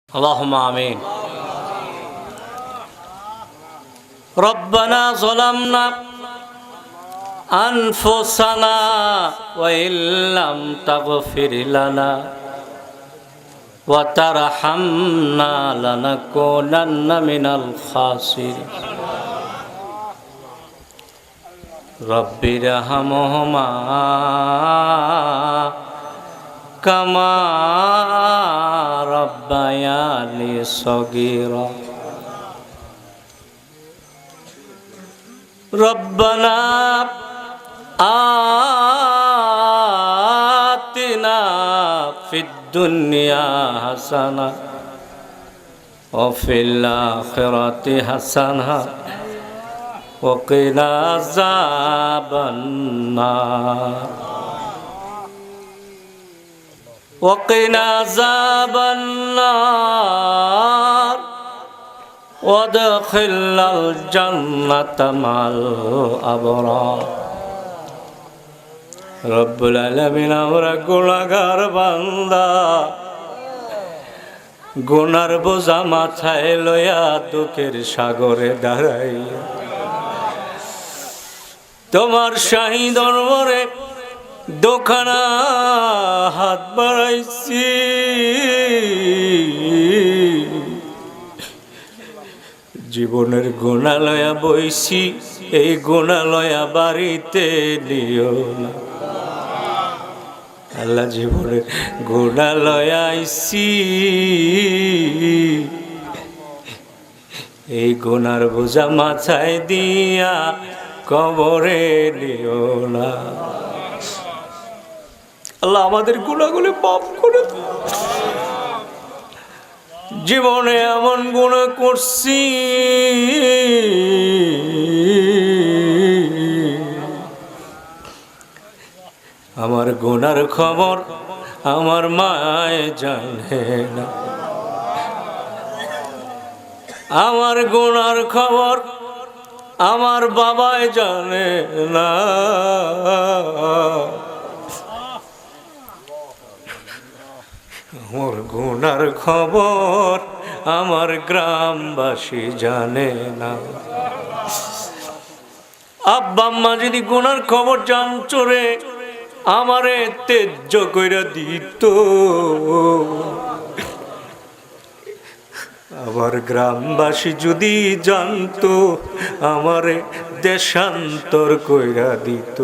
اللهم آمين. ربنا ظلمنا أنفسنا وإن لم تغفر لنا وترحمنا لنكونن من الخاسرين. رب ارحمهما كما ربياني صغيرا. ربنا آتنا في الدنيا حسنة وفي الآخرة حسنة وقنا عذاب النار وقنا عذاب النار وادخلنا الجنة مع الأبرار. رب العالمين আমরা গুনাহগার বান্দা, গুনার বোঝা মাথায় লইয়া দুঃখের সাগরে দাঁড়াই তোমার শাহী দরবারে দোখানা হাত বাড়াইছি। জীবনের গুনাহ লয়া বইছি, এই গুনাহ লয়া বাড়িতে নিও না আল্লাহ। জীবনের গুনাহ লয়া আইছি, এই গুনার বোঝা মাথায় দিয়া কবরে নিও না আল্লাহ। আমাদের গুনাহগুলো মাফ করে দাও। জীবনে এমন গুনাহ করছি আমার গুনার খবর আমার মায় জানে না, আমার গুনার খবর আমার বাবাই জানে না, আমার গুনার খবর আমার গ্রামবাসী জানে না। আব্বা আম্মা যদি গুনার খবর জানতো রে আমারে তেজ্য কইরা দিত। আমার গ্রামবাসী যদি জানতো আমারে দেশান্তর কইরা দিত।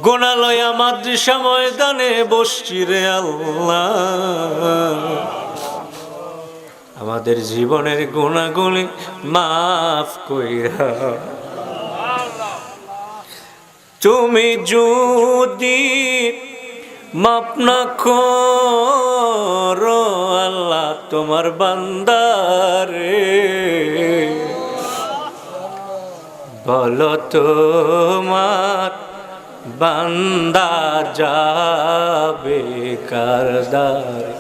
গুনাহ লয়া মাদ্রাসা ময়দানে বসছি রে আল্লাহ। আমাদের জীবনের গুনাহগুলি মাফ কইরা তুমি যদি মাফ না করো আল্লাহ তোমার বান্দারে বলো তোমার বান্দা যাবে কারদারে,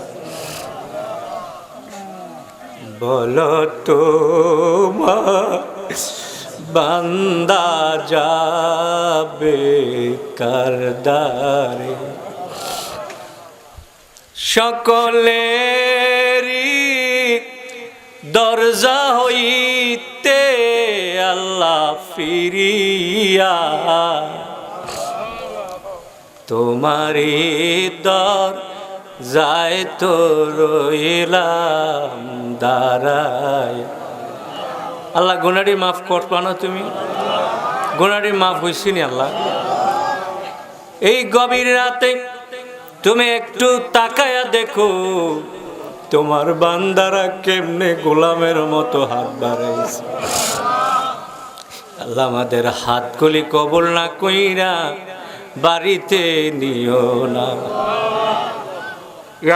বলো তোমার বান্দা যাবে কারদারে। সকলেরই দরজা হইতে আল্লাহ ফিরিয়া তোমারি দর যায় তো রইলাম দাঁড়ায়। আল্লাহ গুনাহটি মাফ করবা না তুমি? গুনাহটি মাফ হইছি নি আল্লাহ? এই গভীর রাতে তুমি একটু তাকায়া দেখো তোমার বান্দারা কেমনে গোলামের মতো হাত বাড়াইছে। আল্লাহ আমাদের হাতগুলি কবুল না কইরা বাড়িতে নিও না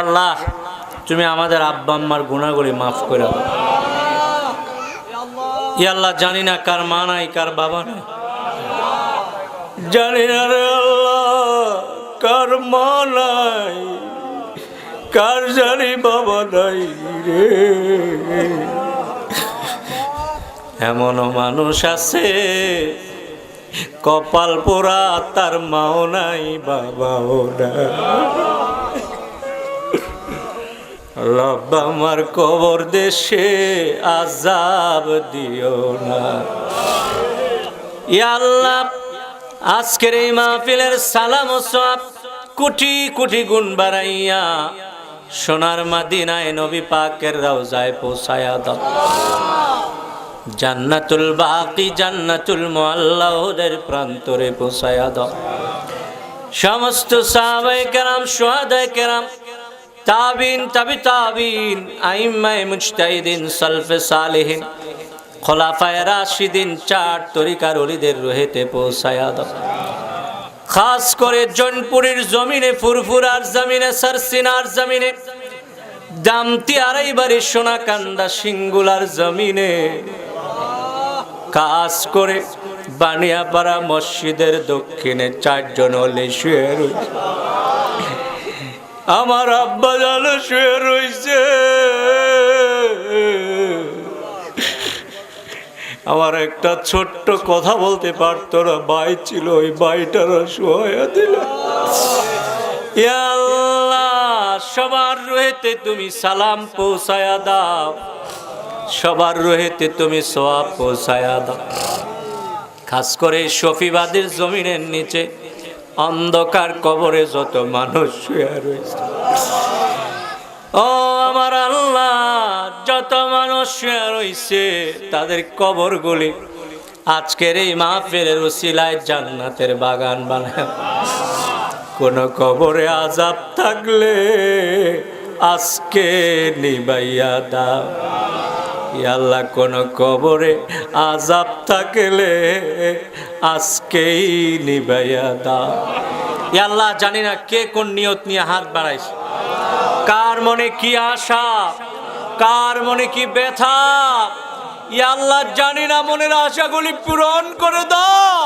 আল্লাহ। তুমি আমাদের আব্বা আম্মার গুনাহগুলি মাফ করে দাও আল্লাহ। জানি না কার মা নাই কার বাবা নাই, জানি না রে আল্লাহ কার মা নাই কার জানি বাবা নাই রে। এমনও মানুষ আছে কপাল পোড়া তার মাও নাই বাবাও নাই। রব আমার কবর দেশে আযাব দিও না। ইয়া আল্লাহ, আজকের এই মাহফিলের সালাম ও সওয়াব কোটি কোটি গুণ বাড়াইয়া সোনার মদিনায় নবী পাকের রওজায় পৌঁছায়া দাও। জান্নাতুল বাকি, জান্নাতুল মুআল্লাদের প্রান্তরে পৌঁছায়া দাও। সমস্ত সাহাবায়ে কেরাম, শুহাদায়ে কেরাম, তাবিন, তাবি তাবিন, আইম্মায়ে মুজতাহিদিন, সালফে সালেহিন, খোলাফায়ে রাশিদিন, চার তরিকার ওলিদের রুহেতে পৌঁছায়া দাও। খাস করে জৌনপুরের জমিনে, ফুরফুরার জমিনে, সারসিনার জমিনে, দামতি আড়াইবাড়ি, সোনাকান্দা, সিঙ্গুলার জমিনে, কাজ করে বানিয়াপাড়া মসজিদের দক্ষিণে চারজন ওলি শুয়ে রয়েছে। আমার আব্বা জানো শুয়ে রয়েছে। আমার একটা ছোট্ট কথা বলতে পারতো না, ভাই ছিল, ওই ভাইটারও শুয়ে দিল। ইয়া আল্লাহ, সবার রুহেতে তুমি সালাম পৌঁছায়া দাও, সবার রুহেতে তুমি সওয়াব পৌঁছায়া দাও। খাস করে শফিবাদের জমিনের নিচে অন্ধকার কবরে যত মানুষ শুয়ে রয়েছে, ও আমার আল্লাহ, যত মানুষ শুয়ে রয়েছে তাদের কবরগুলি আজকের এই মাহফিলের উসিলায় জান্নাতের বাগান বানায়। কোন কবরে আযাব থাকলে আজকে নিবাইয়া দাও। ইয়া আল্লাহ, কোন কবরে আযাব থাকলে আজকেই নিবাইয়া দাও। ইয়া আল্লাহ, জানি না কে কোন নিয়ত নিয়ে হাত বাড়াইছে, কার মনে কি আশা, কার মনে কি ব্যথা। ইয়া আল্লাহ, জানি না, মনের আশাগুলি পূরণ করে দাও,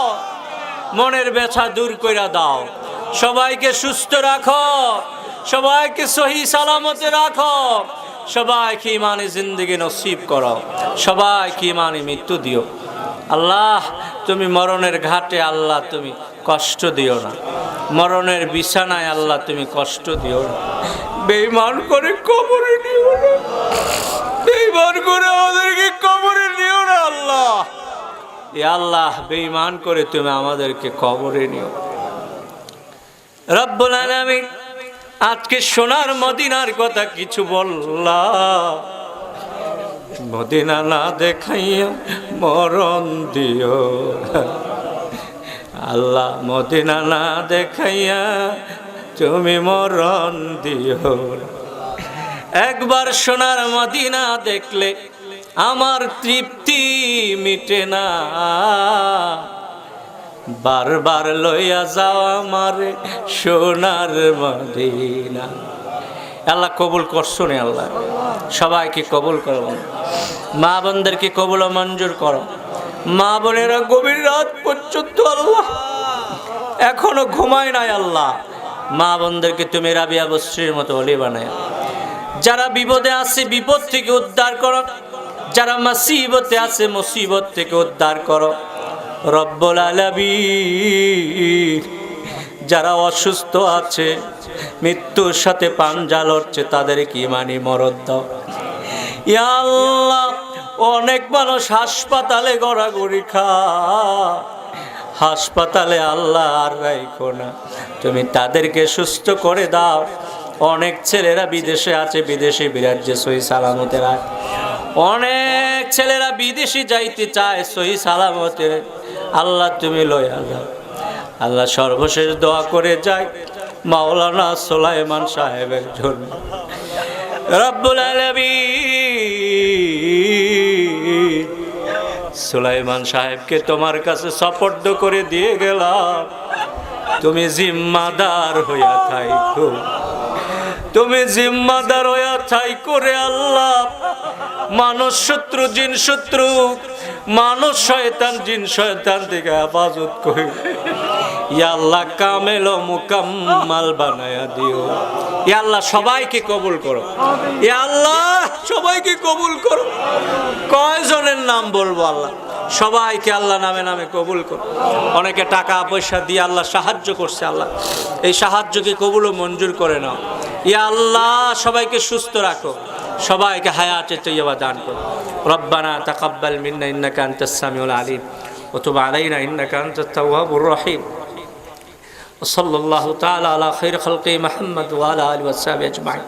মনের ব্যথা দূর করে দাও। সবাইকে সুস্থ রাখো, সবাইকে সহি সালামতে রাখো, সবাইকে ইমানে জিন্দেগি নসিব করো, সবাইকে ইমানে মৃত্যু দিও। আল্লাহ, তুমি মরণের ঘাটে আল্লাহ তুমি কষ্ট দিও না, মরণের বিছানায় আল্লাহ তুমি কষ্ট দিও না। বেঈমান করে কবরে নিও না, বেঈমান করে আমাদেরকে কবরে নিও না আল্লাহ। ইয়া আল্লাহ, বেঈমান করে তুমি আমাদেরকে কবরে নিও। রব্বুল আলামিন, আজকে সোনার মদিনার কথা কিছু বললাম, মদিনা না দেখাইয়া মরণ দিও আল্লাহ, মদিনা না দেখাইয়া তুমি মরণ দিও। একবার সোনার মদিনা দেখলে আমার তৃপ্তি মিটে না, বারবার লইয়া যাও আমারে সোনার মদিনা। আল্লাহ কবুল করছো নে, আল্লাহ সবাইকে কবুল করো, মা বোনদেরকে কবুল ও মঞ্জুর করো। মা বোনেরা গভীর রাত পর্যন্ত আল্লাহ এখনো ঘুমায় নাই আল্লাহ, মা বোনদেরকে তুমি রাবিয়া বসরির মতো ওলি বানায়। যারা বিপদে আছে বিপদ থেকে উদ্ধার করো, যারা মুসিবতে আছে মুসিবত থেকে উদ্ধার করো রব্বুল আলামিন। যারা অসুস্থ আছে, মৃত্যুর সাথে পাঞ্জা লড়ছে, তাদেরকে ঈমানি মরদ দাও ইয়া আল্লাহ। অনেক মানুষ হাসপাতালে গড়াগড়ি খায়, হাসপাতালে আল্লাহ আর রাখো না, তুমি তাদেরকে সুস্থ করে দাও। অনেক ছেলেরা বিদেশে আছে, বিদেশে বিরাজ্যে সহি সালামতে রাখ। অনেক ছেলেরা বিদেশে যাইতে চায়, সহি সালামতে আল্লাহ তুমি লইয়া যাও। আল্লাহ সর্বশেষ দোয়া করে যাই মাওলানা সুলাইমান সাহেবের জন্য। রব্বুল আলামিন, সুলাইমান সাহেবকে তোমার কাছে সুপর্দ করে দিয়ে গেলাম, তুমি জিম্মাদার হইয়া থাইকো, তুমি জিম্মাদার হইয়া থাইকো রে আল্লাহ। মানুষ শত্রু, জিন শত্রু, মানুষ শয়তান, জিন শয়তান থেকে হেফাজত করি ইয়া আল্লাহ। কামেল ও মুকাম্মাল বানায়া দিও ইয়া আল্লাহ। সবাইকে কবুল করো ইয়া আল্লাহ, সবাইকে কবুল করো। কয়জনের নাম বলবো আল্লাহ? সবাইকে আল্লাহ নামে নামে কবুল করো। অনেকে টাকা পয়সা দিয়ে আল্লাহ সাহায্য করছে, আল্লাহ এই সাহায্যকে কবুল ও মঞ্জুর করে নাও। ইয়া আল্লাহ সবাইকে সুস্থ রাখো, সবাইকে হায়াতে তৈয়বা দান করো। রব্বানা তাকাব্বাল মিন্না ইন্নাকা আনতাস সামিউল আলিম ওয়া তুব আলাইনা ইন্নাকা আনতাত তাওয়াবুর রহিম। সাল্লাল্লাহু তাআলা আলা খায়রি খালকি মুহাম্মদ ওয়া আলা আলিহি ওয়া সাহবিহি আজমাইন।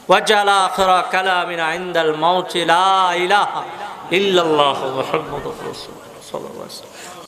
ওয়াজআল আখিরা কালামিনা ইনদাল মাউতি লা ইলাহা ইল্লাল্লাহু মুহাম্মাদুর রাসূলুল্লাহ।